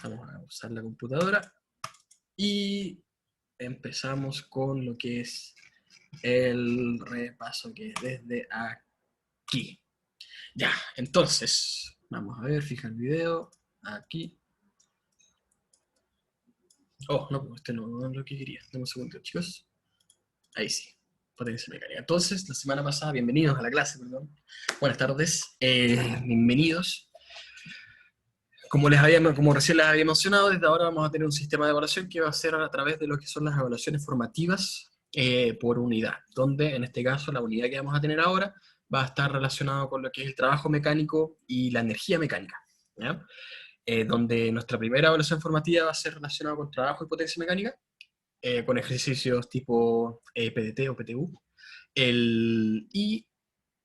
Vamos a usar la computadora y empezamos con lo que es el repaso, que es desde aquí. Ya, entonces, vamos a ver, fija el video, aquí. Oh, no, este no es lo que quería. Dame un segundo, chicos. Ahí sí, potencia mecánica. Entonces, la semana pasada, bienvenidos a la clase, perdón. Buenas tardes, bienvenidos. Como recién les había mencionado, desde ahora vamos a tener un sistema de evaluación que va a ser a través de lo que son las evaluaciones formativas por unidad, donde en este caso la unidad que vamos a tener ahora va a estar relacionado con lo que es el trabajo mecánico y la energía mecánica, ¿ya? Donde nuestra primera evaluación formativa va a ser relacionada con trabajo y potencia mecánica, con ejercicios tipo PDT o PTU, y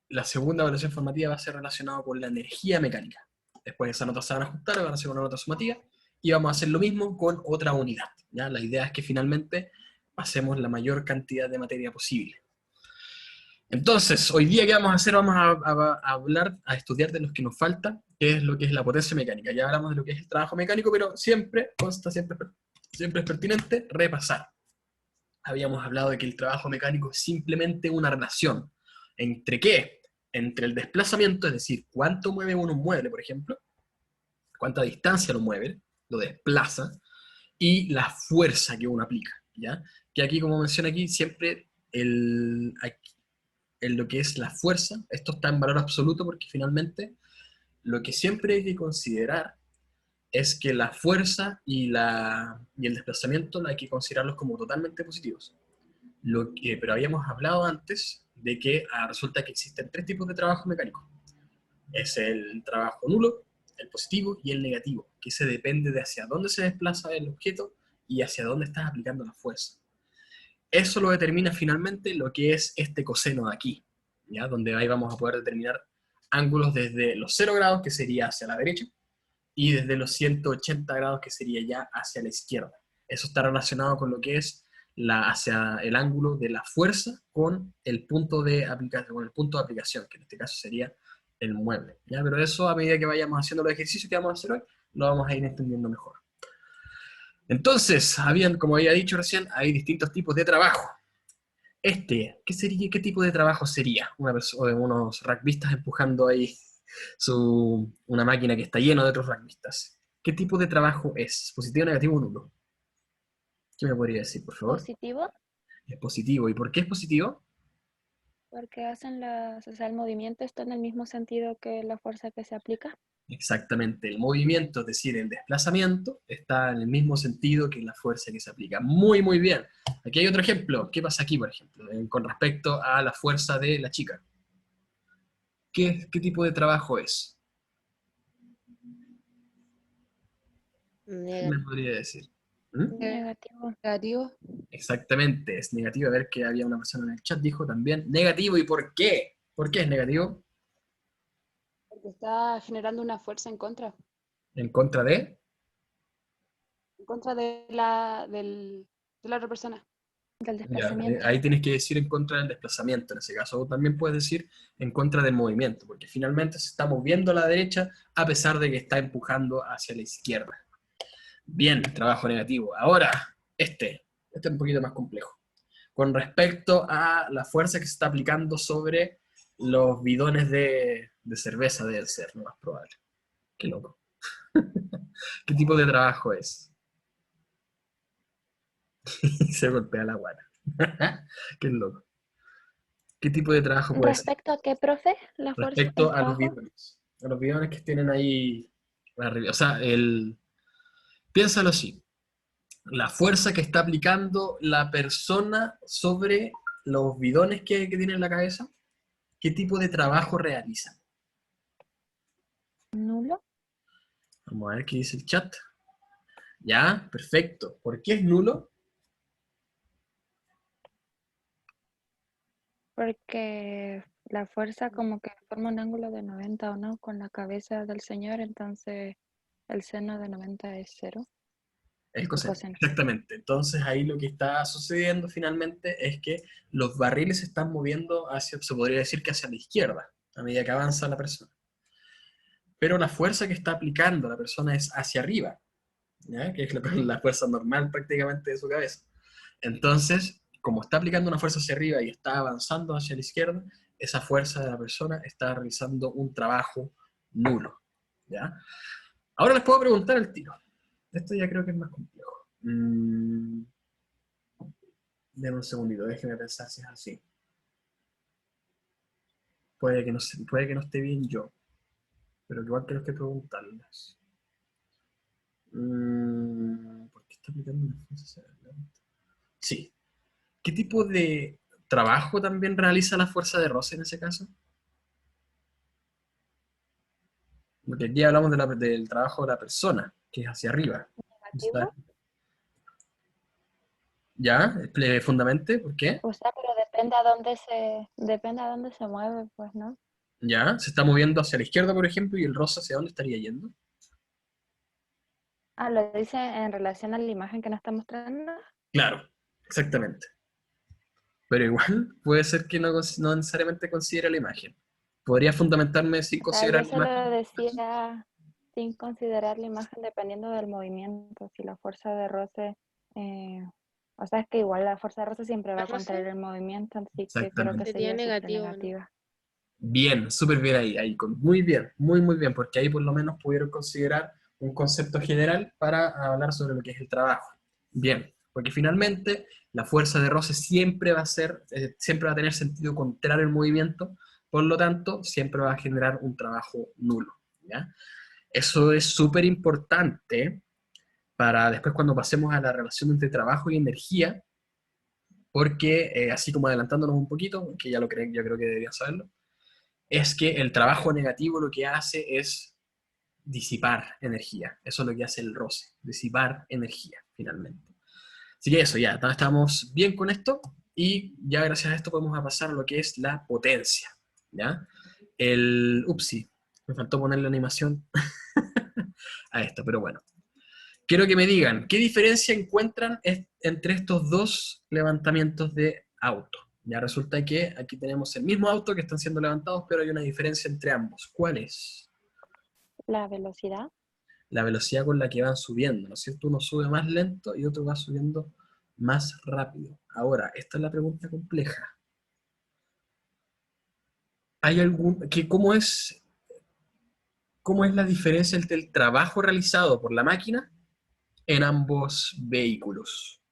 la segunda evaluación formativa va a ser relacionada con la energía mecánica. Después esas notas se van a ajustar, van a ser una nota sumativa, y vamos a hacer lo mismo con otra unidad, ¿ya? La idea es que finalmente pasemos la mayor cantidad de materia posible. Entonces, hoy día, ¿qué vamos a hacer? Vamos a hablar, a estudiar de los que nos falta, que es lo que es la potencia mecánica. Ya hablamos de lo que es el trabajo mecánico, pero siempre es pertinente repasar. Habíamos hablado de que el trabajo mecánico es simplemente una relación. ¿Entre qué? Entre el desplazamiento, es decir, cuánto mueve uno un mueble, por ejemplo, cuánta distancia lo mueve, lo desplaza, y la fuerza que uno aplica, ¿ya? Que aquí, como menciona aquí, siempre en lo que es la fuerza, esto está en valor absoluto porque finalmente lo que siempre hay que considerar es que la fuerza y el desplazamiento hay que considerarlos como totalmente positivos. Pero habíamos hablado antes de que resulta que existen tres tipos de trabajo mecánico. Es el trabajo nulo, el positivo y el negativo, que se depende de hacia dónde se desplaza el objeto y hacia dónde estás aplicando la fuerza. Eso lo determina finalmente lo que es este coseno de aquí, ¿ya? Donde ahí vamos a poder determinar ángulos desde los 0 grados, que sería hacia la derecha, y desde los 180 grados, que sería ya hacia la izquierda. Eso está relacionado con lo que es hacia el ángulo de la fuerza con el punto de aplicación, que en este caso sería el mueble, ¿ya? Pero eso, a medida que vayamos haciendo los ejercicios que vamos a hacer hoy, lo vamos a ir entendiendo mejor. Entonces, como había dicho recién, hay distintos tipos de trabajo. ¿Qué tipo de trabajo sería? Unos rugbistas empujando ahí una máquina que está llena de otros rugbistas. ¿Qué tipo de trabajo es? ¿Positivo, negativo o nulo? ¿Qué me podría decir, por favor? Positivo, Es positivo. ¿Y por qué es positivo? porque o sea, el movimiento está en el mismo sentido que la fuerza que se aplica. Exactamente, el movimiento, es decir, el desplazamiento, está en el mismo sentido que la fuerza que se aplica. Muy, muy bien. Aquí hay otro ejemplo. ¿Qué pasa aquí, por ejemplo? Con respecto a la fuerza de la chica. ¿Qué tipo de trabajo es? ¿Qué me podría decir? ¿Mm? Negativo. Negativo, Exactamente, es negativo. A ver que había una persona en el chat, dijo también negativo. ¿Y por qué? ¿Por qué es negativo? porque está generando una fuerza ¿En contra de? en contra de la otra persona. Del Ya, desplazamiento. ahí tienes que decir en contra del desplazamiento en ese caso. O también puedes decir en contra del movimiento, porque finalmente se está moviendo a la derecha a pesar de que está empujando hacia la izquierda. Bien, trabajo negativo. Ahora, este es un poquito más complejo. Con respecto a la fuerza que se está aplicando sobre los bidones de cerveza, debe ser lo más probable. Qué loco. ¿Qué tipo de trabajo es? Se golpea la guana. Qué loco. ¿Qué tipo de trabajo puede ser? ¿Respecto a qué, profe? La fuerza, Respecto el a los trabajo. bidones. A los bidones que tienen ahí arriba. O sea, piénsalo así. La fuerza que está aplicando la persona sobre los bidones que tiene en la cabeza, ¿qué tipo de trabajo realizan? Nulo, Vamos a ver qué dice el chat. Ya, perfecto. ¿Por qué es nulo? porque la fuerza como que forma un ángulo de 90 o no con la cabeza del señor, entonces el seno de 90 es cero, El el coseno. coseno. Exactamente. Entonces ahí lo que está sucediendo finalmente es que los barriles se están moviendo hacia, se podría decir que hacia la izquierda, a medida que avanza la persona. Pero la fuerza que está aplicando la persona es hacia arriba. ¿ya? Que es la fuerza normal prácticamente de su cabeza. Entonces, como está aplicando una fuerza hacia arriba y está avanzando hacia la izquierda, esa fuerza de la persona está realizando un trabajo nulo, ¿ya? Ahora les puedo preguntar al tiro. Esto ya creo que es más complejo. Denme un segundito, déjenme pensar si es así. Puede que no esté bien yo, pero igual creo que preguntarles. ¿Por qué está aplicando una fuerza hacia adelante? Sí. ¿Qué tipo de trabajo también realiza la fuerza de roce en ese caso? Porque aquí hablamos del trabajo de la persona, que es hacia arriba. Negativo. ¿Ya? Fundamente, ¿por qué? O sea, pero depende a dónde se mueve, pues, ¿no? ¿Ya? Se está moviendo hacia la izquierda, por ejemplo, y el roce hacia dónde estaría yendo. Ah, lo dice en relación a la imagen que nos está mostrando. Claro, exactamente. Pero igual puede ser que no necesariamente considere la imagen. Podría fundamentarme sin O sea, yo considerar la solo imagen. decía sin considerar la imagen dependiendo del movimiento, si la fuerza de roce, eh, o sea, es que igual la fuerza de roce siempre va a Roce contraer el movimiento, así que creo que Exactamente. sería sería siempre negativo, ¿no? negativa. Bien, súper bien ahí, muy bien, muy bien, porque ahí por lo menos pudieron considerar un concepto general para hablar sobre lo que es el trabajo. Bien, porque finalmente la fuerza de roce siempre va a ser, siempre va a tener sentido contrario al movimiento, por lo tanto, siempre va a generar un trabajo nulo, ¿ya? Eso es súper importante para después cuando pasemos a la relación entre trabajo y energía, porque así como adelantándonos un poquito, que ya lo creen, yo creo que deberían saberlo, es que el trabajo negativo lo que hace es disipar energía. Eso es lo que hace el roce, disipar energía, finalmente. Así que eso, ya, estamos bien con esto y ya gracias a esto podemos pasar a lo que es la potencia, ¿ya? Upsi, me faltó poner la animación a esto, pero bueno. Quiero que me digan, ¿qué diferencia encuentran entre estos dos levantamientos de auto? Ya resulta que aquí tenemos el mismo auto que están siendo levantados, pero hay una diferencia entre ambos. ¿Cuál es? La velocidad, La velocidad con la que van subiendo, ¿no es cierto? Uno sube más lento y otro va subiendo más rápido. Ahora, esta es la pregunta compleja. ¿Hay cómo es la diferencia entre el trabajo realizado por la máquina en ambos vehículos?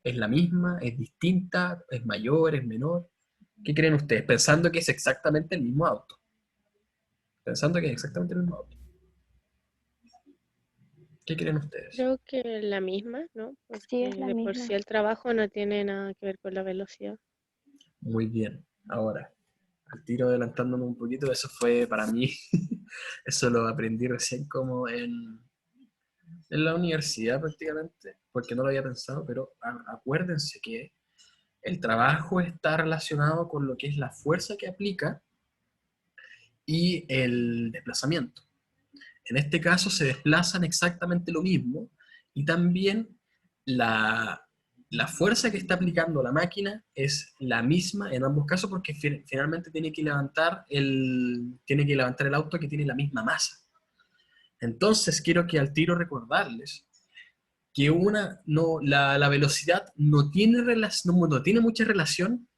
¿Es la misma? ¿Es distinta? ¿Es mayor? ¿Es menor? ¿Qué creen ustedes? Pensando que es exactamente el mismo auto. Pensando que es exactamente el mismo auto. ¿Qué creen ustedes? Creo que la misma, ¿no? sí Porque es la de por sí misma. el trabajo no tiene nada que ver con la velocidad. Muy bien. Ahora, al tiro adelantándome un poquito, eso fue para mí, eso lo aprendí recién como en la universidad prácticamente, porque no lo había pensado, pero acuérdense que el trabajo está relacionado con lo que es la fuerza que aplica y el desplazamiento. En este caso se desplazan exactamente lo mismo y también la, la fuerza que está aplicando la máquina es la misma en ambos casos porque finalmente tiene que levantar el auto que tiene la misma masa. Entonces quiero que al tiro recordarles que la velocidad no tiene mucha relación,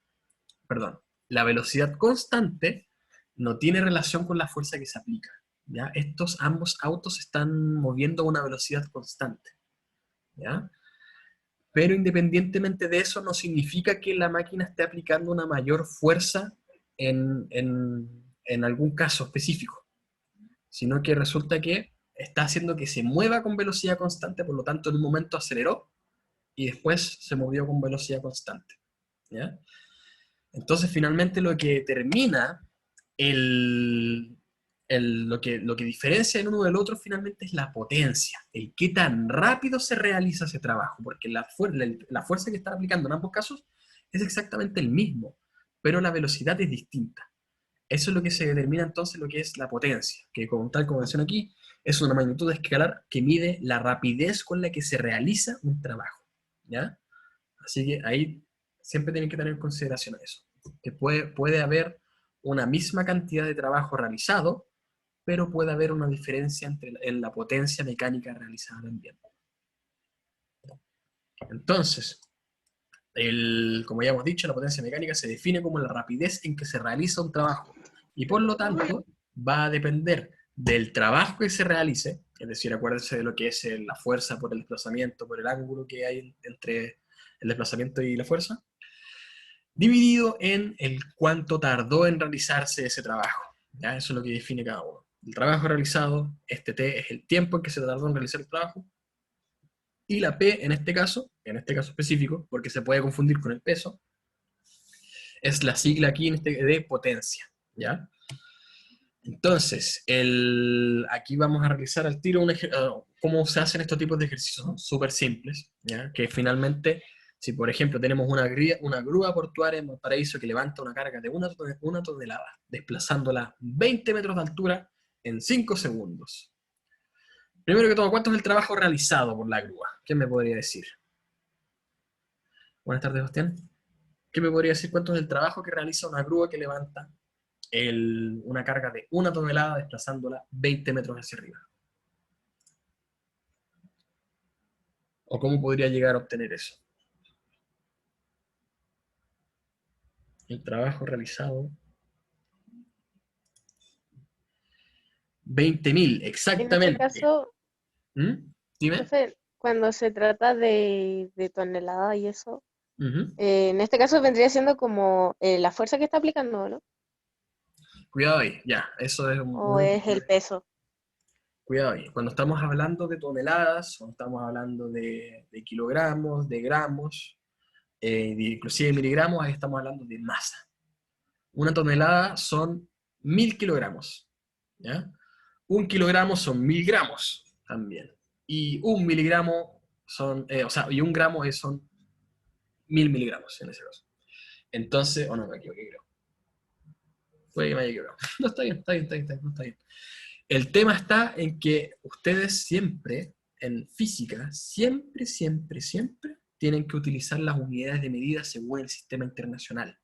perdón, la velocidad constante no tiene relación con la fuerza que se aplica. ¿Ya? Ambos autos se están moviendo a una velocidad constante. ¿Ya? Pero independientemente de eso, no significa que la máquina esté aplicando una mayor fuerza en algún caso específico, sino que resulta que está haciendo que se mueva con velocidad constante, por lo tanto en un momento aceleró y después se movió con velocidad constante. ¿Ya? Entonces finalmente lo que termina lo que diferencia el uno del otro finalmente es la potencia, el qué tan rápido se realiza ese trabajo, porque la fuerza que están aplicando en ambos casos es exactamente el mismo, pero la velocidad es distinta. Eso es lo que se determina entonces lo que es la potencia, que tal como menciono aquí, es una magnitud escalar que mide la rapidez con la que se realiza un trabajo. ¿Ya? Así que ahí siempre tienen que tener en consideración eso, que puede haber una misma cantidad de trabajo realizado, pero puede haber una diferencia en la potencia mecánica realizada también. Entonces, como ya hemos dicho, la potencia mecánica se define como la rapidez en que se realiza un trabajo, y por lo tanto va a depender del trabajo que se realice, es decir, acuérdense de lo que es la fuerza por el desplazamiento, por el ángulo que hay entre el desplazamiento y la fuerza, dividido en el cuánto tardó en realizarse ese trabajo. ¿Ya? Eso es lo que define cada uno. El trabajo realizado, este T es el tiempo en que se tardó en realizar el trabajo, y la P en este caso específico, porque se puede confundir con el peso, es la sigla aquí de potencia. ¿Ya? Entonces, aquí vamos a realizar al tiro cómo se hacen estos tipos de ejercicios. Son súper simples, ¿ya? Que finalmente, si por ejemplo tenemos una grúa portuaria en Valparaíso que levanta una carga de una tonelada, desplazándola 20 metros de altura en 5 segundos. Primero que todo, ¿cuánto es el trabajo realizado por la grúa? ¿Quién me podría decir? Buenas tardes, Bastián. ¿Qué me podría decir cuánto es el trabajo que realiza una grúa que levanta una carga de una tonelada desplazándola 20 metros hacia arriba? ¿O cómo podría llegar a obtener eso? El trabajo realizado. 20.000, En este exactamente. caso, ¿Mm? Dime. profe, cuando se trata de tonelada y eso, Ujú. en este caso vendría siendo como la fuerza que está aplicando, ¿no? Cuidado ahí, ya, eso es ¿O es el peso? Cuidado ahí. Cuando estamos hablando de toneladas, cuando estamos hablando de kilogramos, de gramos, inclusive miligramos, ahí estamos hablando de masa. Una tonelada son 1.000 kilogramos, ¿ya? Un kilogramo son 1.000 gramos también. Y un miligramo y un gramo son 1.000 miligramos en ese caso. Entonces, no me equivoqué, creo. Puede que me haya equivocado. No, está bien, no está bien. El tema está en que ustedes siempre, en física, siempre tienen que utilizar las unidades de medida según el sistema internacional.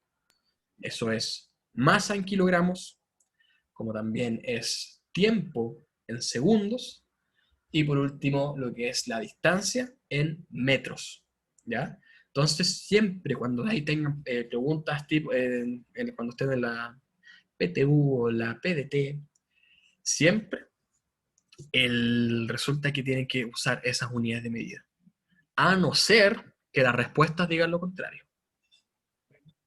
Eso es masa en kilogramos, como también es tiempo en segundos, y por último lo que es la distancia en metros, ¿ya? Entonces siempre cuando ahí tengan preguntas tipo, cuando estén en la PTU o la PDT, siempre resulta que tienen que usar esas unidades de medida, a no ser que las respuestas digan lo contrario,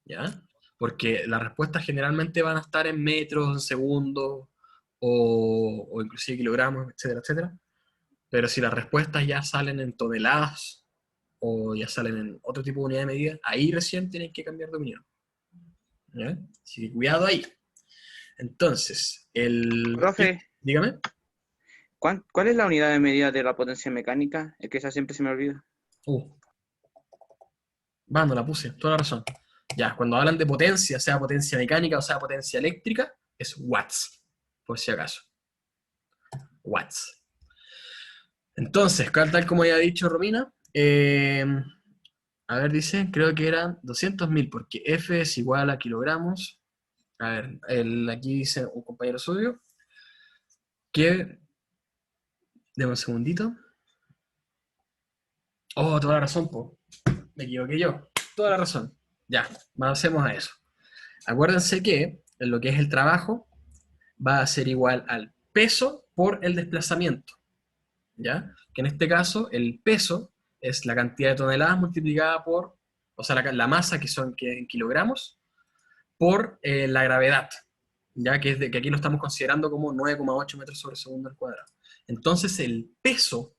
¿ya? Porque las respuestas generalmente van a estar en metros, en segundos, o inclusive kilogramos, etcétera, etcétera. Pero si las respuestas ya salen en toneladas, o ya salen en otro tipo de unidad de medida, ahí recién tienen que cambiar de opinión, ¿ya? Así que cuidado ahí. Entonces, Profe, dígame. ¿cuál es la unidad de medida de la potencia mecánica? Es que esa siempre se me olvida. No la puse, toda la razón. Ya, cuando hablan de potencia, sea potencia mecánica o sea potencia eléctrica, es watts, por si acaso. Watts. Entonces, tal como ya ha dicho Romina, a ver, dice, creo que eran 200.000, porque F es igual a kilogramos. A ver, aquí dice un compañero suyo, que, deme un segundito. Oh, toda la razón, po. Me equivoqué yo. Toda la razón. Ya, avancemos a eso. Acuérdense que en lo que es el trabajo va a ser igual al peso por el desplazamiento, ¿ya? Que en este caso el peso es la cantidad de toneladas multiplicada por, o sea, la masa que en kilogramos, por la gravedad, ¿ya? Que aquí lo estamos considerando como 9,8 metros sobre segundo al cuadrado. Entonces el peso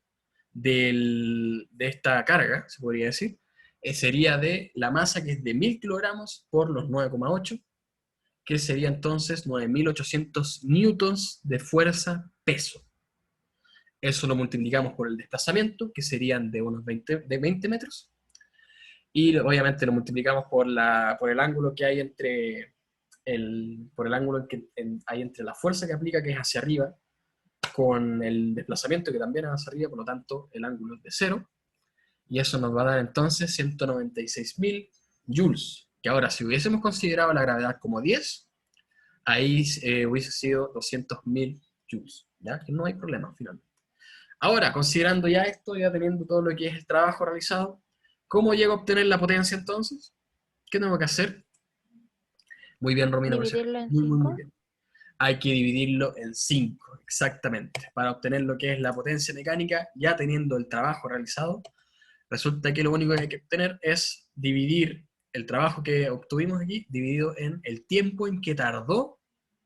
de esta carga, se podría decir, sería de la masa que es de 1.000 kilogramos por los 9,8, que sería entonces 9.800 newtons de fuerza peso. Eso lo multiplicamos por el desplazamiento, que serían de unos 20 metros, y obviamente lo multiplicamos por el ángulo que hay entre hay entre la fuerza que aplica, que es hacia arriba, con el desplazamiento, que también es hacia arriba, por lo tanto el ángulo es de 0, y eso nos va a dar entonces 196.000 joules, que ahora si hubiésemos considerado la gravedad como 10, ahí hubiese sido 200.000 joules, ¿ya? Que no hay problema finalmente. Ahora, considerando ya esto, ya teniendo todo lo que es el trabajo realizado, ¿Cómo llego a obtener la potencia entonces? ¿Qué tengo que hacer? Muy bien, Romina. Dividirlo en Muy 5. bien. Hay que dividirlo en 5, exactamente, para obtener lo que es la potencia mecánica, ya teniendo el trabajo realizado. Resulta que lo único que hay que obtener es dividir el trabajo que obtuvimos aquí, dividido en el tiempo en que tardó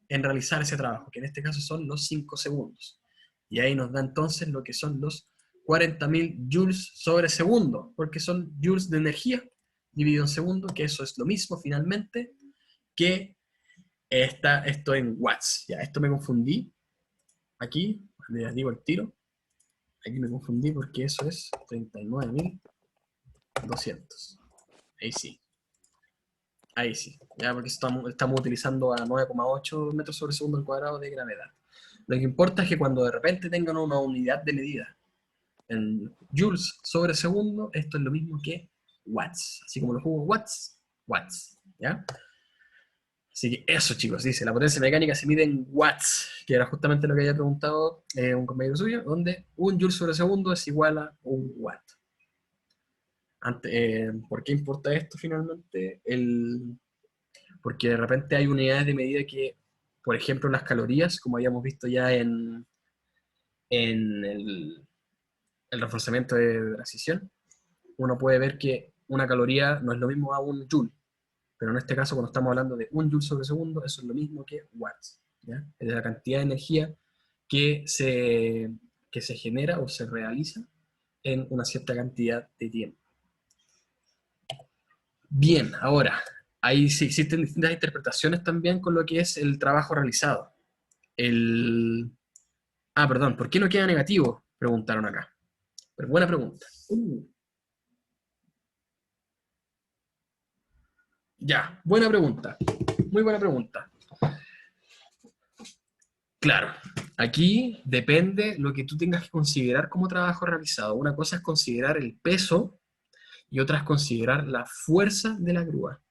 en realizar ese trabajo, que en este caso son los 5 segundos. Y ahí nos da entonces lo que son los 40.000 joules sobre segundo, porque son joules de energía dividido en segundo, que eso es lo mismo finalmente que esto en watts. Ya, esto me confundí. Aquí, les digo el tiro. Aquí me confundí porque eso es 39.200. Ahí sí. Ahí sí. Ya, porque estamos utilizando a 9,8 metros sobre segundo al cuadrado de gravedad. Lo que importa es que cuando de repente tengan una unidad de medida en joules sobre segundo, esto es lo mismo que watts. Así como lo jugo watts, watts. ¿Ya? Así que eso, chicos, dice, la potencia mecánica se mide en watts, que era justamente lo que había preguntado un compañero suyo, donde un joule sobre segundo es igual a un watt. ¿Por qué importa esto finalmente? Porque de repente hay unidades de medida que, por ejemplo, las calorías, como habíamos visto ya en el reforzamiento de precisión, uno puede ver que una caloría no es lo mismo a un joule. Pero en este caso, cuando estamos hablando de un joule sobre segundo, eso es lo mismo que watts, ¿ya? Es la cantidad de energía que se genera o se realiza en una cierta cantidad de tiempo. Bien, ahora, ahí sí existen distintas interpretaciones también con lo que es el trabajo realizado. Perdón, ¿por qué no queda negativo? Preguntaron acá. Pero buena pregunta. Ya, buena pregunta. Muy buena pregunta. Claro, aquí depende lo que tú tengas que considerar como trabajo realizado. Una cosa es considerar el peso y otra es considerar la fuerza de la grúa.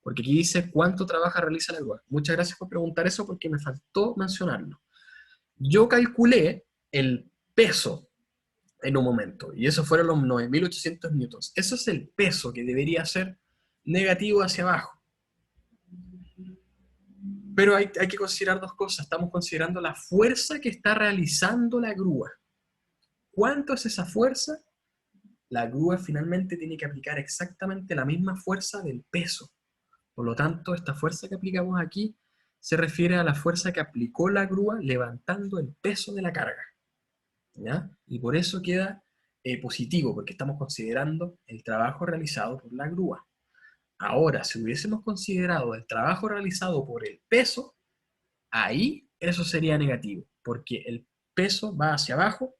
Porque aquí dice cuánto realiza la grúa. Muchas gracias por preguntar eso porque me faltó mencionarlo. Yo calculé el peso en un momento y eso fueron los 9.800 newtons. Eso es el peso que debería ser negativo hacia abajo. Pero hay que considerar dos cosas. Estamos considerando la fuerza que está realizando la grúa. ¿Cuánto es esa fuerza? La grúa finalmente tiene que aplicar exactamente la misma fuerza del peso. Por lo tanto, esta fuerza que aplicamos aquí se refiere a la fuerza que aplicó la grúa levantando el peso de la carga. ¿Ya? Y por eso queda positivo, porque estamos considerando el trabajo realizado por la grúa. Ahora, si hubiésemos considerado el trabajo realizado por el peso, ahí eso sería negativo, porque el peso va hacia abajo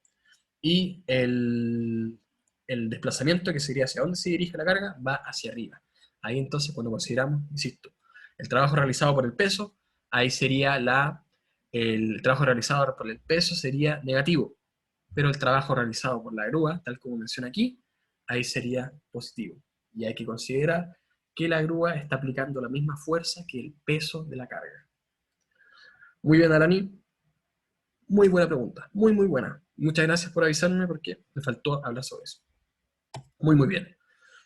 y el desplazamiento, que sería hacia dónde se dirige la carga, va hacia arriba. Ahí entonces cuando consideramos, insisto, el trabajo realizado por el peso, ahí sería el trabajo realizado por el peso sería negativo, pero el trabajo realizado por la grúa, tal como menciona aquí, ahí sería positivo. Y hay que considerar que la grúa está aplicando la misma fuerza que el peso de la carga. Muy bien, Alani. Muy buena pregunta. Muy, muy buena. Muchas gracias por avisarme porque me faltó hablar sobre eso. Muy, muy bien.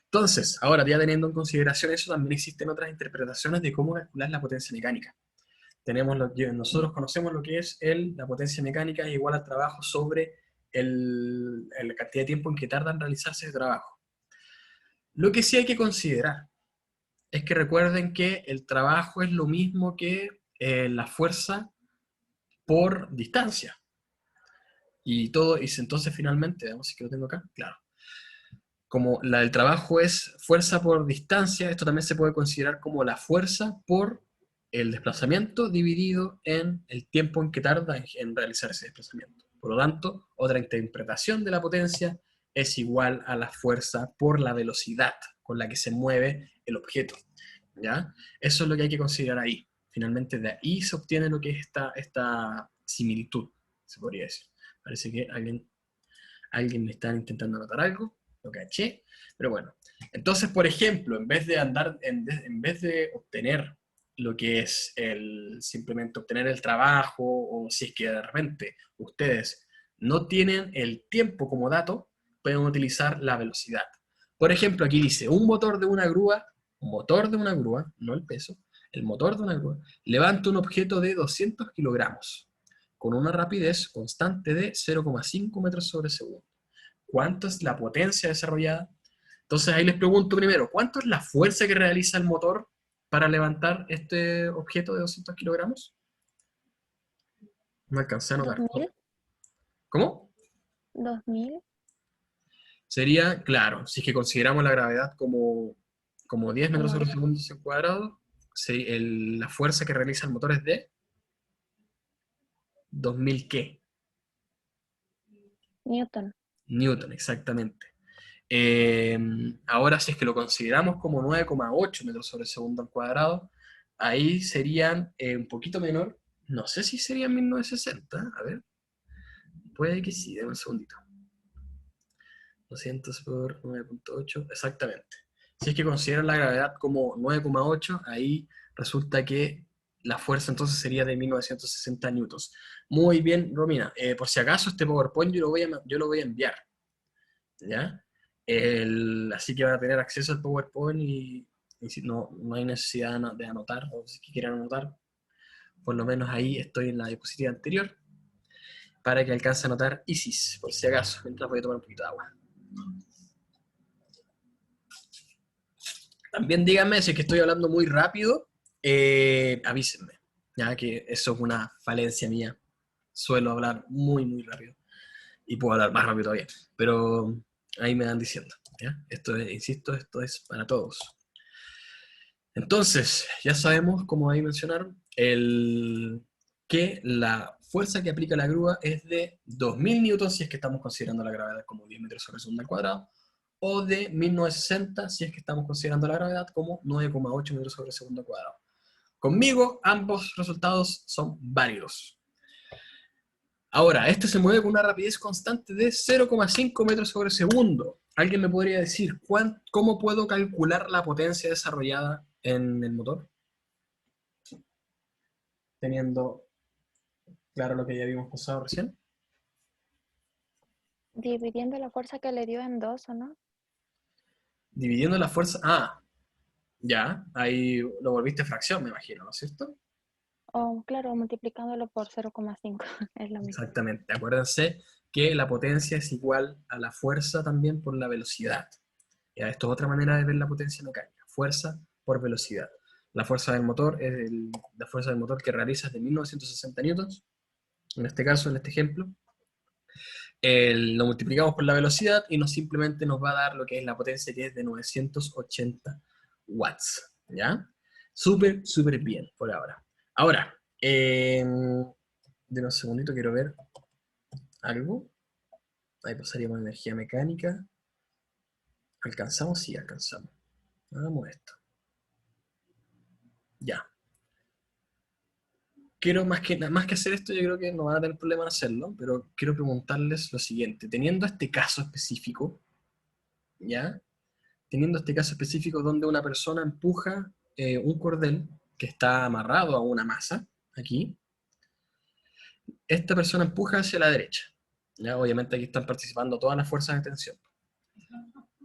Entonces, ahora ya teniendo en consideración eso, también existen otras interpretaciones de cómo calcular la potencia mecánica. Nosotros conocemos lo que es la potencia mecánica es igual al trabajo sobre la cantidad de tiempo en que tarda en realizarse ese trabajo. Lo que sí hay que considerar es que recuerden que el trabajo es lo mismo que la fuerza por distancia. Y entonces finalmente, veamos si que lo tengo acá, claro. Como el trabajo es fuerza por distancia, esto también se puede considerar como la fuerza por el desplazamiento dividido en el tiempo en que tarda en realizar ese desplazamiento. Por lo tanto, otra interpretación de la potencia es igual a la fuerza por la velocidad con la que se mueve el objeto. ¿Ya? Eso es lo que hay que considerar ahí. Finalmente de ahí se obtiene lo que es esta similitud, se podría decir. Parece que alguien me está intentando anotar algo, lo caché, pero bueno. Entonces, por ejemplo, en vez de obtener lo que es simplemente obtener el trabajo, o si es que de repente ustedes no tienen el tiempo como dato, pueden utilizar la velocidad. Por ejemplo, aquí dice, un motor de una grúa, no el peso, el motor de una grúa, levanta un objeto de 200 kilogramos con una rapidez constante de 0,5 metros sobre segundo. ¿Cuánto es la potencia desarrollada? Entonces ahí les pregunto primero, ¿cuánto es la fuerza que realiza el motor para levantar este objeto de 200 kilogramos? No alcancé a notar. 2000, ¿Cómo? 2000. Sería, claro, si es que consideramos la gravedad como 10 metros sobre segundo cuadrado, la fuerza que realiza el motor es de 2000 ¿qué? Newton. Newton, exactamente. Ahora, si es que lo consideramos como 9,8 metros sobre segundo al cuadrado, ahí serían un poquito menor. No sé si serían 1960. A ver. Puede que sí, déjame un segundito. 200 por 9,8, exactamente. Si es que consideran la gravedad como 9,8, ahí resulta que la fuerza entonces sería de 1960 newtons. Muy bien, Romina. Por si acaso este PowerPoint yo lo voy a enviar. ¿Ya? Así que van a tener acceso al PowerPoint y si no hay necesidad de anotar, o si quieran anotar, por lo menos ahí estoy en la diapositiva anterior, para que alcance a anotar ISIS, por si acaso, mientras voy a tomar un poquito de agua. También díganme si es que estoy hablando muy rápido, avísenme, ya que eso es una falencia mía. Suelo hablar muy, muy rápido. Y puedo hablar más rápido todavía. Pero ahí me van diciendo, ¿ya? Esto es, insisto, esto es para todos. Entonces, ya sabemos, como ahí mencionaron, que la fuerza que aplica la grúa es de 2000 newtons si es que estamos considerando la gravedad como 10 metros sobre segundo al cuadrado, o de 1960 si es que estamos considerando la gravedad como 9,8 metros sobre segundo al cuadrado. Conmigo, ambos resultados son válidos. Ahora, este se mueve con una rapidez constante de 0,5 metros sobre segundo. ¿Alguien me podría decir cómo puedo calcular la potencia desarrollada en el motor? Teniendo claro lo que ya habíamos pasado recién. Dividiendo la fuerza que le dio en dos, ¿o no? Dividiendo la fuerza... Ah, ya, ahí lo volviste fracción, me imagino, ¿no es cierto? O, claro, multiplicándolo por 0,5. Es lo mismo. Exactamente. Acuérdense que la potencia es igual a la fuerza también por la velocidad. Ya, esto es otra manera de ver la potencia mecánica. Fuerza por velocidad. La fuerza del motor es la fuerza del motor que realiza es de 1960 newtons. En este caso, en este ejemplo. Lo multiplicamos por la velocidad y simplemente nos va a dar lo que es la potencia, que es de 980 watts. ¿Ya? Súper, súper bien por ahora. Ahora, de un segundito, quiero ver algo. Ahí pasaríamos a energía mecánica. ¿Alcanzamos? Sí, alcanzamos. Hagamos esto. Ya. Quiero más que hacer esto, yo creo que no van a tener problema en hacerlo, pero quiero preguntarles lo siguiente. Teniendo este caso específico, ¿ya? Teniendo este caso específico donde una persona empuja un cordel que está amarrado a una masa, aquí, esta persona empuja hacia la derecha. ¿Ya? Obviamente aquí están participando todas las fuerzas de tensión.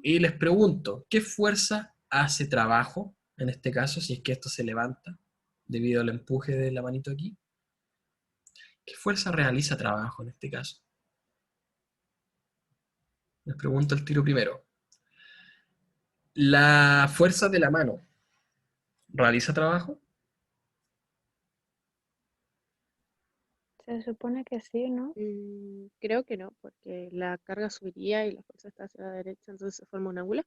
Y les pregunto, ¿qué fuerza hace trabajo, en este caso, si es que esto se levanta debido al empuje de la manito aquí? ¿Qué fuerza realiza trabajo en este caso? Les pregunto el tiro primero. ¿La fuerza de la mano realiza trabajo? Se supone que sí, ¿no? Creo que no, porque la carga subiría y la fuerza está hacia la derecha, entonces se forma un ángulo.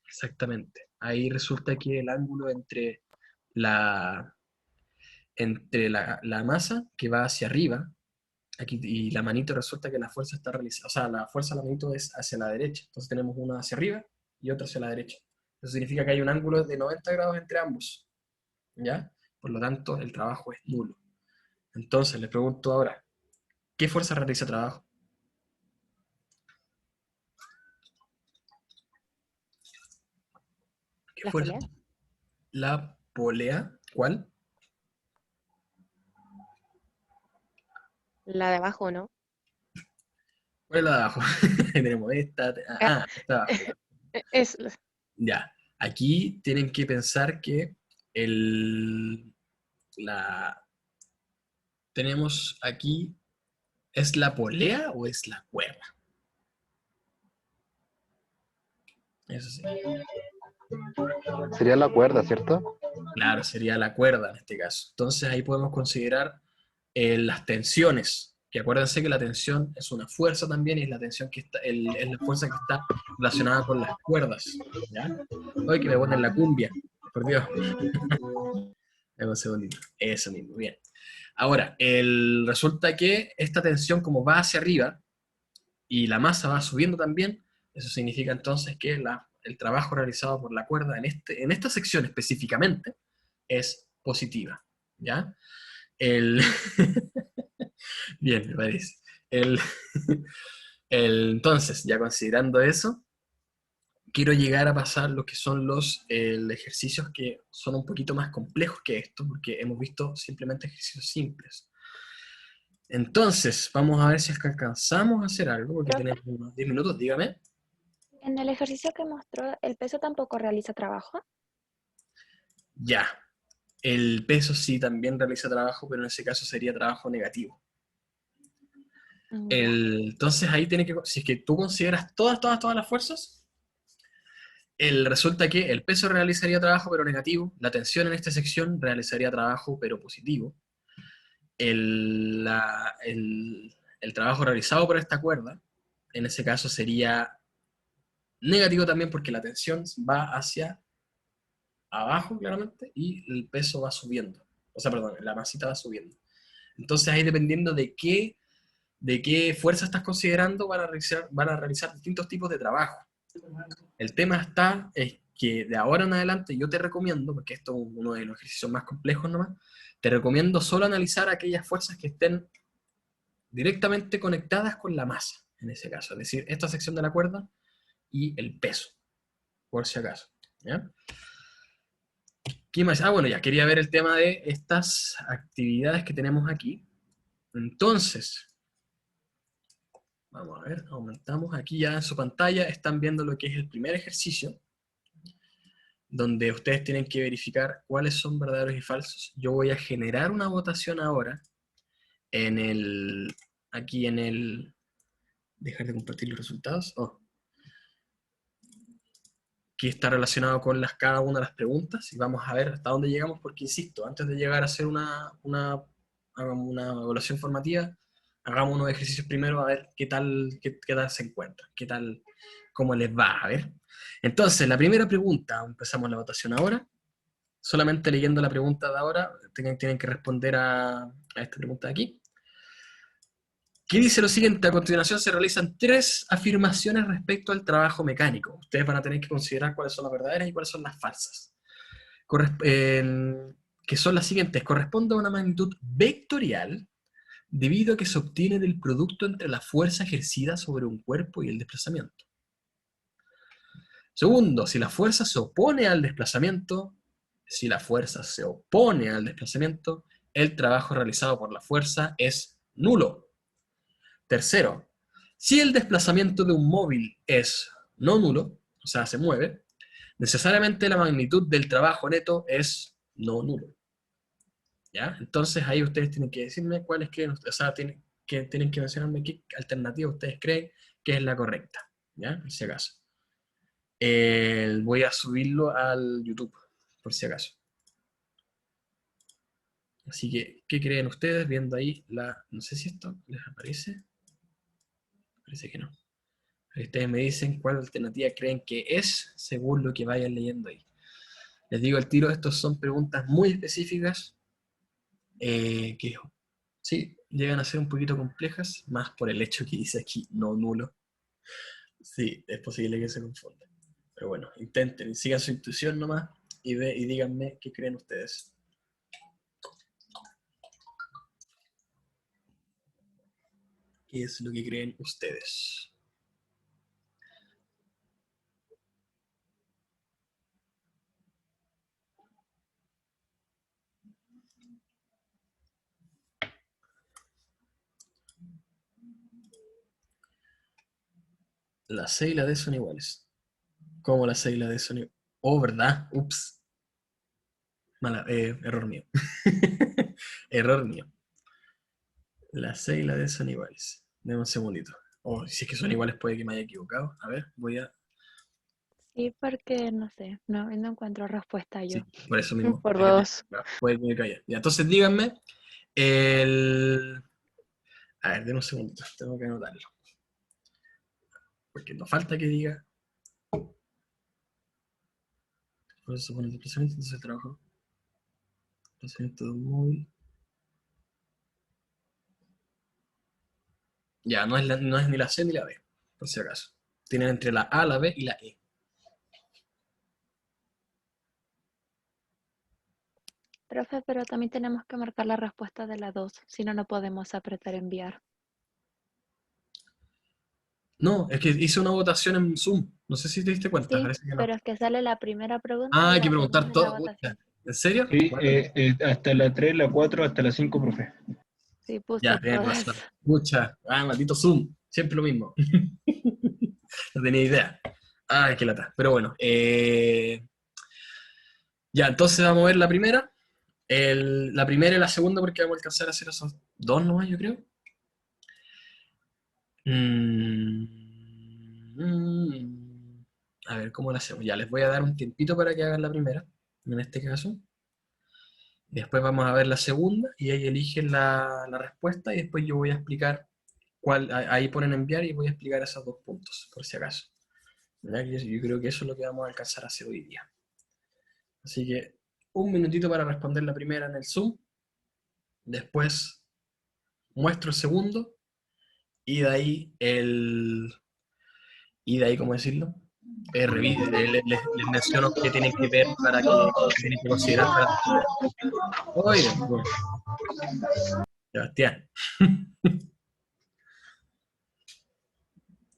Exactamente. Ahí resulta que el ángulo la, la masa que va hacia arriba aquí, y la manito, resulta que la fuerza está realizada, o sea, la fuerza de la manito es hacia la derecha. Entonces tenemos una hacia arriba y otra hacia la derecha. Eso significa que hay un ángulo de 90 grados entre ambos. ¿Ya? Por lo tanto, el trabajo es nulo. Entonces, les pregunto ahora, ¿qué fuerza realiza trabajo? ¿Qué ¿Las fuerza? poleas? La polea. ¿Cuál? La de abajo, ¿no? ¿Cuál es la de abajo? Tenemos esta. Ah, Esta de abajo. Es, Ya, aquí tienen que pensar que tenemos aquí, ¿es la polea o es la cuerda? Eso sí, Sería la cuerda, ¿cierto? claro, sería la cuerda en este caso. Entonces ahí podemos considerar las tensiones, que acuérdense que la tensión es una fuerza también y es la tensión que está, es la fuerza que está relacionada con las cuerdas, ¿ya? Hoy que me ponen la cumbia, por Dios. Dame un segundito. Eso mismo, bien. Ahora, resulta que esta tensión como va hacia arriba y la masa va subiendo también, eso significa entonces que el trabajo realizado por la cuerda en esta sección específicamente es positiva, ¿ya? El... Bien, me parece. El... Entonces, ya considerando eso, quiero llegar a pasar lo que son los ejercicios que son un poquito más complejos que esto, porque hemos visto simplemente ejercicios simples. Entonces, vamos a ver si es que alcanzamos a hacer algo, porque Profe, tenemos unos 10 minutos, dígame. en el ejercicio que mostró, ¿el peso tampoco realiza trabajo? Ya, el peso sí también realiza trabajo, pero en ese caso sería trabajo negativo. Ya. Entonces ahí tiene que, si es que tú consideras todas las fuerzas, resulta que el peso realizaría trabajo pero negativo, la tensión en esta sección realizaría trabajo pero positivo, el trabajo realizado por esta cuerda, en ese caso sería negativo también porque la tensión va hacia abajo claramente y el peso va subiendo. O sea, perdón, la masita va subiendo. Entonces ahí dependiendo de qué fuerza estás considerando, van a realizar distintos tipos de trabajo. El tema es que de ahora en adelante yo te recomiendo, porque esto es uno de los ejercicios más complejos nomás, te recomiendo solo analizar aquellas fuerzas que estén directamente conectadas con la masa, en ese caso. Es decir, esta sección de la cuerda y el peso, por si acaso. ¿Ya? ¿Qué más? Ah, bueno, ya quería ver el tema de estas actividades que tenemos aquí. Entonces, vamos a ver, aumentamos. Aquí ya en su pantalla están viendo lo que es el primer ejercicio, donde ustedes tienen que verificar cuáles son verdaderos y falsos. Yo voy a generar una votación ahora aquí en el, dejar de compartir los resultados. Oh, que está relacionado con cada una de las preguntas y vamos a ver hasta dónde llegamos, porque insisto, antes de llegar a hacer hagamos una evaluación formativa, hagamos unos ejercicios primero a ver qué tal se encuentran, cómo les va, a ver. Entonces, la primera pregunta, empezamos la votación ahora, solamente leyendo la pregunta de ahora, tienen que responder a esta pregunta de aquí. ¿Qué dice lo siguiente? A continuación se realizan 3 afirmaciones respecto al trabajo mecánico. Ustedes van a tener que considerar cuáles son las verdaderas y cuáles son las falsas. Que son las siguientes. Corresponde a una magnitud vectorial debido a que se obtiene del producto entre la fuerza ejercida sobre un cuerpo y el desplazamiento. Segundo, si la fuerza se opone al desplazamiento, el trabajo realizado por la fuerza es nulo. Tercero, si el desplazamiento de un móvil es no nulo, o sea, se mueve, necesariamente la magnitud del trabajo neto es no nulo. ¿Ya? Entonces ahí ustedes tienen que decirme cuáles creen, o sea, tienen que mencionarme qué alternativa ustedes creen que es la correcta. ¿Ya? Por si acaso. Voy a subirlo al YouTube, por si acaso. Así que, ¿qué creen ustedes viendo ahí no sé si esto les aparece? Parece que no. Ustedes me dicen cuál alternativa creen que es según lo que vayan leyendo ahí. Les digo al tiro, estas son preguntas muy específicas que sí, llegan a ser un poquito complejas, más por el hecho que dice aquí no nulo. Sí, es posible que se confunda. Pero bueno, intenten, sigan su intuición nomás y díganme qué creen ustedes. ¿Qué es lo que creen ustedes? La C y la D son iguales. Como la sigla de sonido. Oh, ¿verdad? Ups. Error mío. Error mío. Las siglas de son iguales. Deme un segundito. O si es que son iguales puede que me haya equivocado. A ver, voy a... Sí, porque no sé, no encuentro respuesta yo. Sí, por eso mismo. Por Para que dos. puede que me caiga. Ya, entonces díganme el... A ver, denme un segundito. Tengo que anotarlo. Porque no falta que diga... Por eso pone desplazamiento, entonces el trabajo. Desplazamiento de un móvil. Ya, no es ni la C ni la B, por si acaso. Tienen entre la A, la B y la E. Profe, pero también tenemos que marcar la respuesta de la 2, si no, no podemos apretar enviar. No, es que hice una votación en Zoom. No sé si te diste cuenta, Sí, parece que no. pero es que sale la primera pregunta Ah, y hay que hacemos preguntar la todo. Pucha, votación. ¿en serio? Sí, Bueno, hasta la 3, la 4, hasta la 5, profe. Sí, puse ya, tienes todas. razón. Mucha. Ah, maldito Zoom. Siempre lo mismo. No tenía idea. Ay, qué lata. Pero bueno. Ya, entonces vamos a ver la primera. La primera y la segunda porque vamos a alcanzar a hacer esos dos nomás, yo creo. A ver, ¿cómo la hacemos? Ya, les voy a dar un tiempito para que hagan la primera, en este caso. Después vamos a ver la segunda y ahí eligen la respuesta y después yo voy a explicar cuál, ahí ponen enviar y voy a explicar esos dos puntos, por si acaso. ¿Verdad? Yo creo que eso es lo que vamos a alcanzar a hacer hoy día. Así que un minutito para responder la primera en el Zoom, después muestro el segundo y de ahí ¿cómo decirlo? Les menciono qué tienen que ver qué tienen que considerar para responder. Oye, bueno, Sebastián.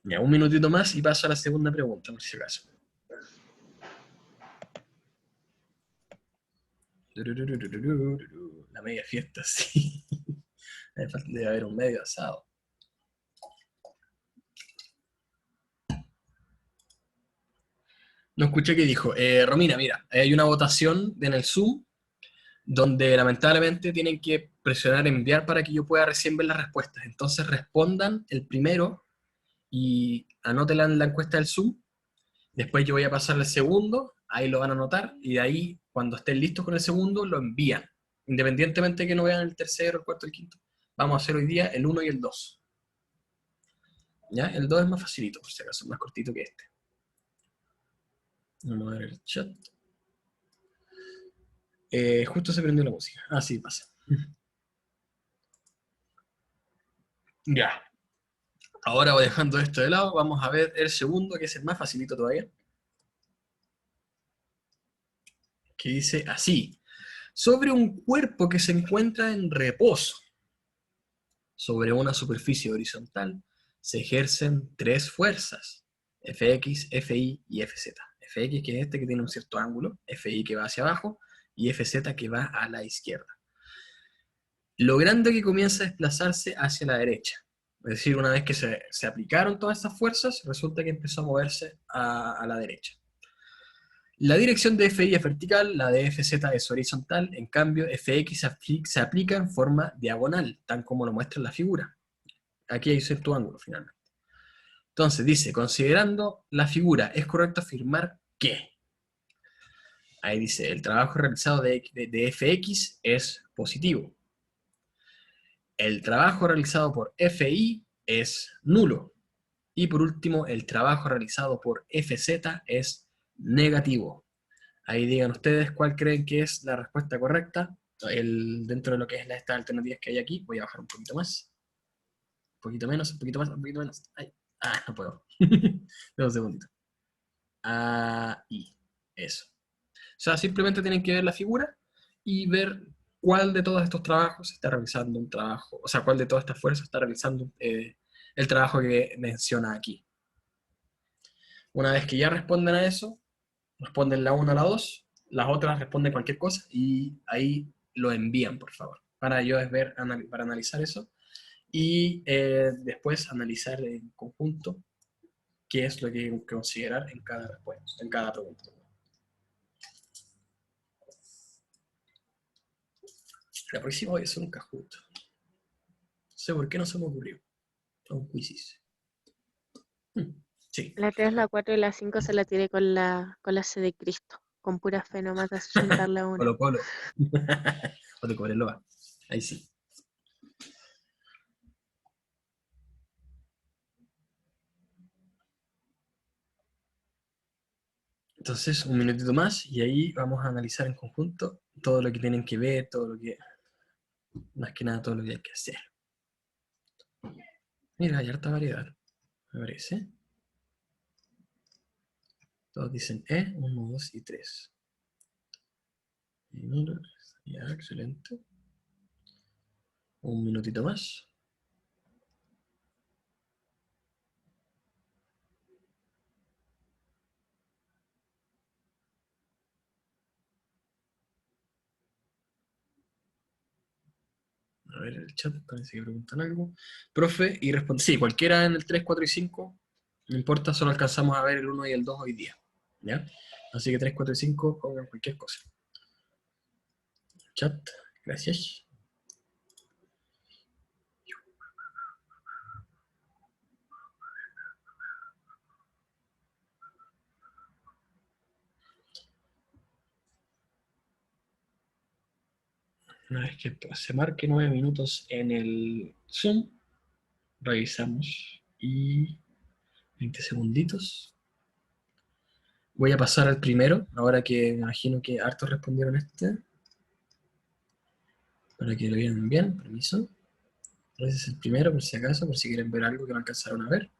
Ya, un minutito más y paso a la segunda pregunta, por si acaso. La media fiesta, sí. Debe haber un medio asado. No escuché qué dijo. Romina, mira, hay una votación en el Zoom donde lamentablemente tienen que presionar enviar para que yo pueda recién ver las respuestas. Entonces respondan el primero y anótenla en la encuesta del Zoom. Después yo voy a pasar al segundo, ahí lo van a anotar, y de ahí, cuando estén listos con el segundo, lo envían. Independientemente de que no vean el tercero, el cuarto, el quinto. Vamos a hacer hoy día el 1 y el 2. ¿Ya? El 2 es más facilito, por si acaso, es más cortito que este. Vamos a ver el chat. Justo se prendió la música. Ah, sí, pasa. Ya. Ahora voy dejando esto de lado, vamos a ver el segundo, que es el más facilito todavía. Que dice así. Sobre un cuerpo que se encuentra en reposo sobre una superficie horizontal, se ejercen tres fuerzas, Fx, Fi y Fz. Fx que es este que tiene un cierto ángulo, Fi que va hacia abajo y Fz que va a la izquierda. Logrando que comience a desplazarse hacia la derecha. Es decir, una vez que se aplicaron todas estas fuerzas, resulta que empezó a moverse a la derecha. La dirección de Fi es vertical, la de Fz es horizontal, en cambio Fx se aplica en forma diagonal, tal como lo muestra en la figura. Aquí hay cierto ángulo finalmente. Entonces dice, considerando la figura, ¿es correcto afirmar que? Ahí dice, el trabajo realizado de Fx es positivo. El trabajo realizado por Fi es nulo. Y por último, el trabajo realizado por Fz es negativo. Ahí digan ustedes cuál creen que es la respuesta correcta. Dentro de lo que es estas alternativas que hay aquí, voy a bajar un poquito más. Un poquito menos, un poquito más, un poquito menos. Ay. Ah, no puedo. Dame un segundito. Ahí. Eso. O sea, simplemente tienen que ver la figura y ver cuál de todos estos trabajos está realizando un trabajo, o sea, cuál de todas estas fuerzas está realizando el trabajo que menciona aquí. Una vez que ya responden a eso, responden la 1 a la 2, las otras responden cualquier cosa y ahí lo envían, por favor, para yo para analizar eso y después analizar en conjunto qué es lo que hay que considerar en cada respuesta, en cada pregunta. La próxima voy a hacer un Kahoot. No sé por qué no se me ocurrió. Un quizzes. Sí. La 3, la 4 y la 5 se la tiré con la C de Cristo. Con pura fe nomás de asuntarle a una. Colo Colo. O de Cobreloa. Ahí sí. Entonces, un minutito más y ahí vamos a analizar en conjunto todo lo que tienen que ver, todo lo que, más que nada, todo lo que hay que hacer. Mira, hay harta variedad, me parece. Todos dicen 1, 2 y 3. Ya, excelente. Un minutito más. A ver el chat, parece que preguntan algo. Profe, y responde, sí, cualquiera en el 3, 4 y 5, no importa, solo alcanzamos a ver el 1 y el 2 hoy día. ¿Ya? Así que 3, 4 y 5, pongan cualquier cosa. Chat, gracias. Una vez que se marque 9 minutos en el Zoom, revisamos y 20 segunditos. Voy a pasar al primero, ahora que me imagino que hartos respondieron este. Para que lo vean bien, permiso. Ese es el primero, por si acaso, por si quieren ver algo que no alcanzaron a ver.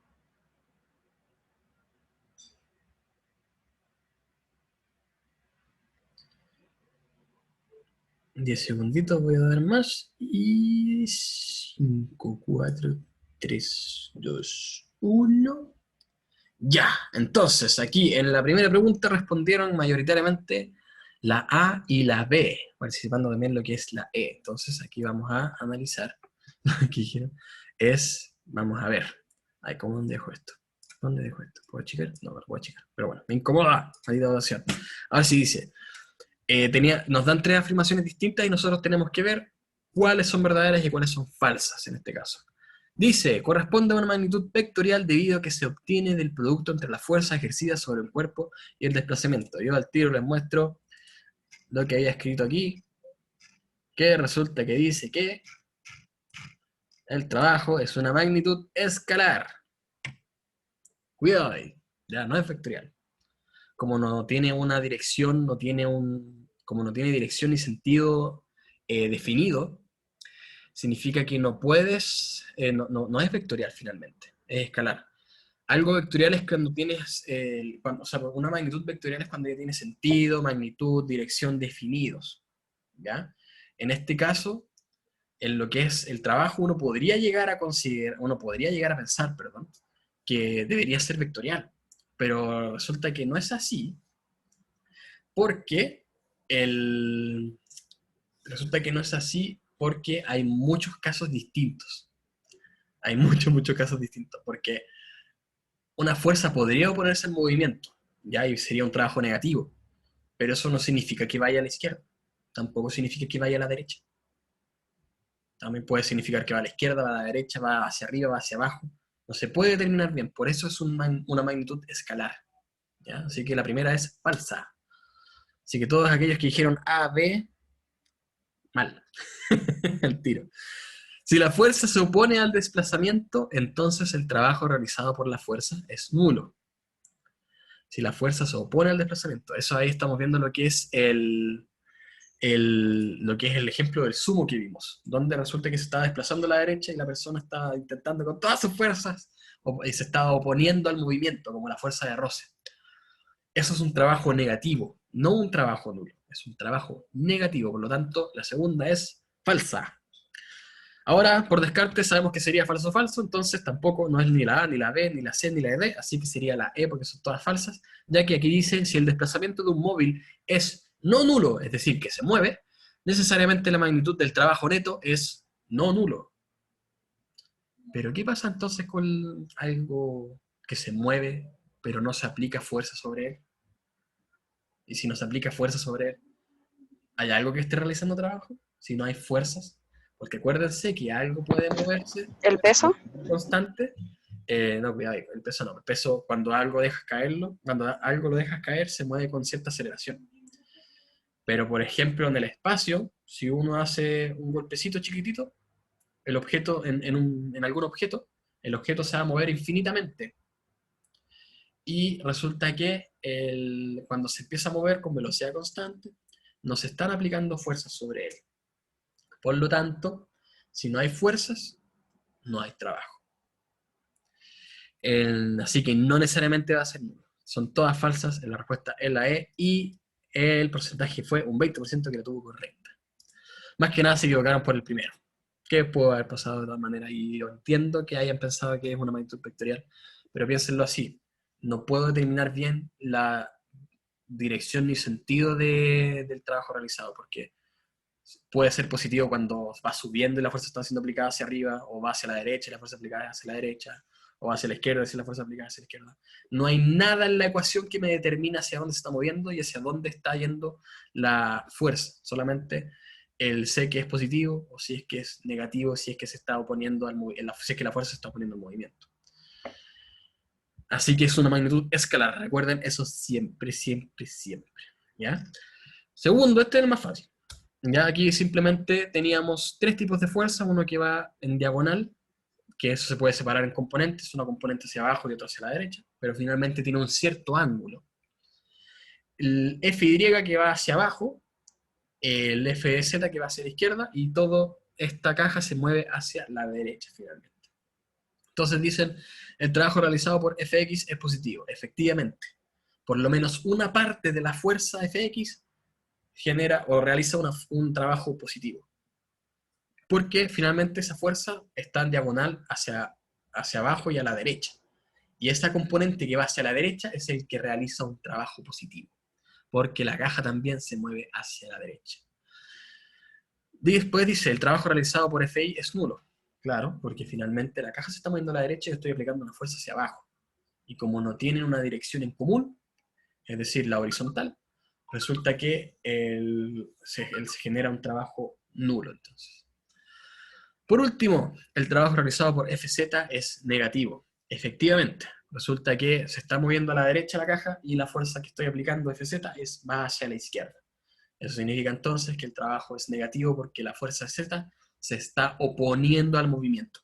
Diez segunditos voy a dar más. Y 5, 4, 3, 2, 1. Ya, entonces aquí en la primera pregunta respondieron mayoritariamente la A y la B, participando también lo que es la E. Entonces aquí vamos a analizar lo que dijeron. Vamos a ver, ay, ¿cómo dónde dejo esto? ¿Dónde dejo esto? ¿Puedo achicar? No, no lo puedo achicar, pero bueno, me incomoda, maldita oración. Ahora sí dice, nos dan 3 afirmaciones distintas y nosotros tenemos que ver cuáles son verdaderas y cuáles son falsas en este caso. Dice, corresponde a una magnitud vectorial debido a que se obtiene del producto entre la fuerza ejercida sobre el cuerpo y el desplazamiento. Yo al tiro les muestro lo que había escrito aquí, que resulta que dice que el trabajo es una magnitud escalar. Cuidado ahí, ya no es vectorial. Como no tiene una dirección, como no tiene dirección ni sentido definido, significa que no puedes, no es vectorial finalmente, es escalar. Algo vectorial es cuando tienes, o sea, una magnitud vectorial es cuando ya tiene sentido, magnitud, dirección definidos, ¿ya? En este caso, en lo que es el trabajo, uno podría llegar a pensar, que debería ser vectorial, pero resulta que no es así, porque hay muchos casos distintos. Hay muchos casos distintos, porque una fuerza podría oponerse al movimiento, ¿ya? Y sería un trabajo negativo, pero eso no significa que vaya a la izquierda, tampoco significa que vaya a la derecha. También puede significar que va a la izquierda, va a la derecha, va hacia arriba, va hacia abajo. No se puede determinar bien, por eso es una magnitud escalar, ¿ya? Así que la primera es falsa. Así que todos aquellos que dijeron A, B, mal. El tiro. Si la fuerza se opone al desplazamiento, entonces el trabajo realizado por la fuerza es nulo. Si la fuerza se opone al desplazamiento. Eso ahí estamos viendo lo que es el ejemplo del sumo que vimos, donde resulta que se estaba desplazando a la derecha y la persona estaba intentando con todas sus fuerzas y se estaba oponiendo al movimiento, como la fuerza de roce. Eso es un trabajo negativo, no un trabajo nulo. Es un trabajo negativo, por lo tanto, la segunda es falsa. Ahora, por descarte, sabemos que sería falso o falso, entonces tampoco no es ni la A, ni la B, ni la C, ni la D, así que sería la E porque son todas falsas, ya que aquí dice, si el desplazamiento de un móvil es no nulo, es decir, que se mueve, necesariamente la magnitud del trabajo neto es no nulo. Pero ¿qué pasa entonces con algo que se mueve, pero no se aplica fuerza sobre él. Y si no se aplica fuerza sobre él, ¿hay algo que esté realizando trabajo? Si no hay fuerzas, porque acuérdense que algo puede moverse ¿El peso? constante. No, cuidado, el peso no. El peso, cuando algo dejas caerlo, cuando algo lo dejas caer, se mueve con cierta aceleración. Pero, por ejemplo, en el espacio, si uno hace un golpecito chiquitito, el objeto, en algún objeto, el objeto se va a mover infinitamente. Y resulta que cuando se empieza a mover con velocidad constante, no se están aplicando fuerzas sobre él. Por lo tanto, si no hay fuerzas, no hay trabajo. Así que no necesariamente va a ser nulo. Son todas falsas, en la respuesta es la E, y el porcentaje fue un 20% que la tuvo correcta. Más que nada se equivocaron por el primero, que pudo haber pasado de todas maneras, y yo entiendo que hayan pensado que es una magnitud vectorial, pero piénsenlo así, no puedo determinar bien la dirección ni sentido del trabajo realizado, porque puede ser positivo cuando va subiendo y la fuerza está siendo aplicada hacia arriba, o va hacia la derecha y la fuerza aplicada hacia la derecha, o hacia la izquierda y la fuerza aplicada hacia la izquierda. No hay nada en la ecuación que me determine hacia dónde se está moviendo y hacia dónde está yendo la fuerza. Solamente el sé que es positivo, o si es que es negativo, si es que se está oponiendo al si es que la fuerza se está oponiendo al movimiento. Así que es una magnitud escalar. Recuerden eso siempre, siempre, siempre. ¿Ya? Segundo, este es el más fácil. Ya aquí simplemente teníamos tres tipos de fuerza, uno que va en diagonal, que eso se puede separar en componentes, una componente hacia abajo y otra hacia la derecha, pero finalmente tiene un cierto ángulo. El Fy que va hacia abajo, el Fz que va hacia la izquierda, y toda esta caja se mueve hacia la derecha finalmente. Entonces dicen, el trabajo realizado por Fx es positivo. Efectivamente, por lo menos una parte de la fuerza Fx genera o realiza un trabajo positivo. Porque finalmente esa fuerza está en diagonal hacia abajo y a la derecha. Y esa componente que va hacia la derecha es el que realiza un trabajo positivo. Porque la caja también se mueve hacia la derecha. Después dice, el trabajo realizado por Fi es nulo. Claro, porque finalmente la caja se está moviendo a la derecha y yo estoy aplicando una fuerza hacia abajo. Y como no tienen una dirección en común, es decir, la horizontal, resulta que se genera un trabajo nulo entonces. Por último, el trabajo realizado por Fz es negativo. Efectivamente, resulta que se está moviendo a la derecha la caja y la fuerza que estoy aplicando Fz va hacia la izquierda. Eso significa entonces que el trabajo es negativo porque la fuerza Z se está oponiendo al movimiento.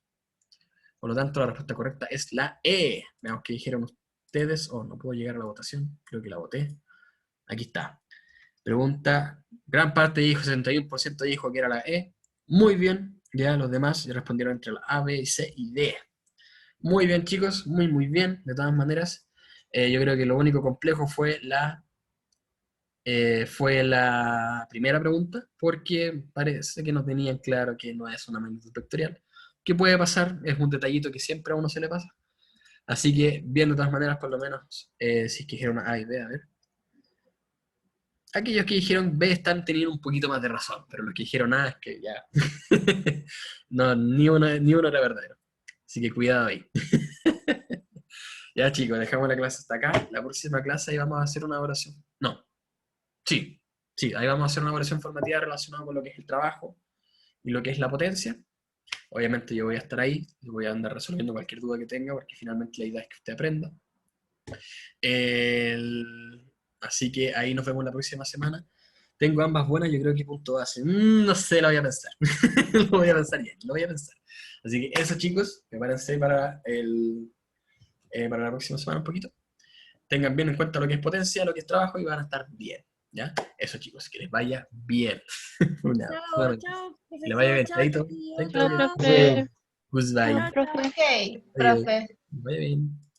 Por lo tanto, la respuesta correcta es la E. Veamos qué dijeron ustedes. No puedo llegar a la votación. Creo que la voté. Aquí está. Pregunta, gran parte dijo, 61% dijo que era la E. Muy bien. Ya los demás respondieron entre la A, B, C y D. Muy bien, chicos. Muy, muy bien. De todas maneras, yo creo que lo único complejo fue la primera pregunta, porque parece que no tenían claro que no es una magnitud vectorial. ¿Qué puede pasar? Es un detallito que siempre a uno se le pasa. Así que, bien, de todas maneras, por lo menos, si es que dijeron A y B, a ver. Aquellos que dijeron B están teniendo un poquito más de razón, pero los que dijeron A es que ya... no, ni uno era verdadero. Así que cuidado ahí. Ya, chicos, dejamos la clase hasta acá. La próxima clase ahí vamos a hacer una oración. No. Sí, ahí vamos a hacer una oración formativa relacionada con lo que es el trabajo y lo que es la potencia. Obviamente yo voy a estar ahí, voy a andar resolviendo cualquier duda que tenga, porque finalmente la idea es que usted aprenda. Así que ahí nos vemos la próxima semana. Tengo ambas buenas, yo creo que punto base. No sé, lo voy a pensar. Lo voy a pensar bien, lo voy a pensar. Así que eso, chicos, prepárense para la próxima semana un poquito. Tengan bien en cuenta lo que es potencia, lo que es trabajo y van a estar bien. ¿Ya? Eso, chicos, que les vaya bien. Chao, chao, Que les vaya bien. profesor, Chaito. tío, Chaito. Chao, chao. profe. Goodbye. Chao, profe. Ok, Adiós. profe. Vaya bien.